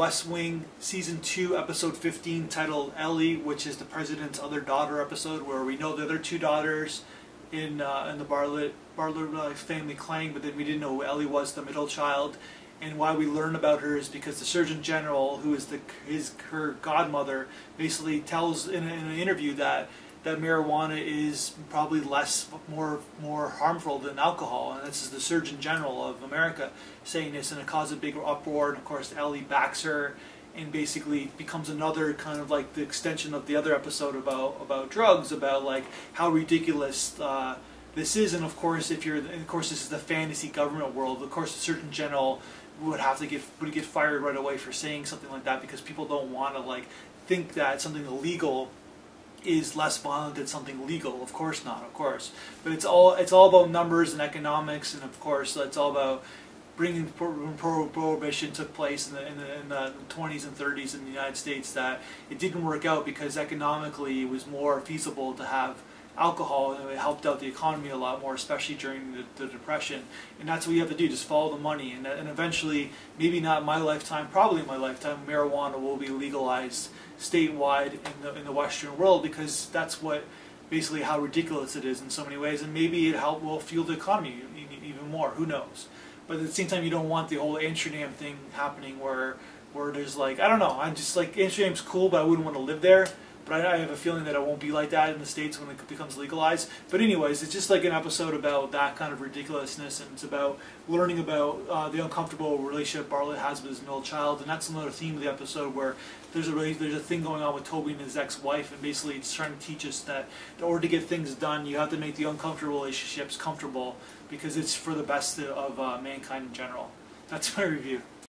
West Wing Season 2, Episode 15, titled Ellie, which is the President's Other Daughter episode, where we know the other two daughters in the Bartlett family clan, but then we didn't know who Ellie was, the middle child. And why we learn about her is because the Surgeon General, who is her godmother, basically tells in an interview that marijuana is probably more harmful than alcohol, and this is the Surgeon General of America saying this, and it caused a big uproar. And of course, Ellie backs her, and basically becomes another kind of like the extension of the other episode about drugs, about like how ridiculous this is. And of course, this is the fantasy government world. Of course, the Surgeon General would get fired right away for saying something like that, because people don't want to like think that something illegal is less violent than something legal. Of course not, of course. But it's all about numbers and economics, and of course it's all about bringing prohibition took place in the 20s and 30s in the United States, that it didn't work out because economically it was more feasible to have alcohol, and it helped out the economy a lot more, especially during the Depression. And that's what you have to do, just follow the money. And eventually, maybe not in my lifetime, probably in my lifetime, marijuana will be legalized statewide in the Western world, because that's what basically how ridiculous it is in so many ways. And maybe it will fuel the economy even more, who knows. But at the same time, you don't want the whole Amsterdam thing happening where there's like, I don't know, I'm just like, Amsterdam's cool, but I wouldn't want to live there. But I have a feeling that it won't be like that in the States when it becomes legalized. But anyways, it's just like an episode about that kind of ridiculousness, and it's about learning about the uncomfortable relationship Bartlett has with his middle child. And that's another theme of the episode, where there's a thing going on with Toby and his ex-wife, and basically it's trying to teach us that in order to get things done, you have to make the uncomfortable relationships comfortable, because it's for the best of mankind in general. That's my review.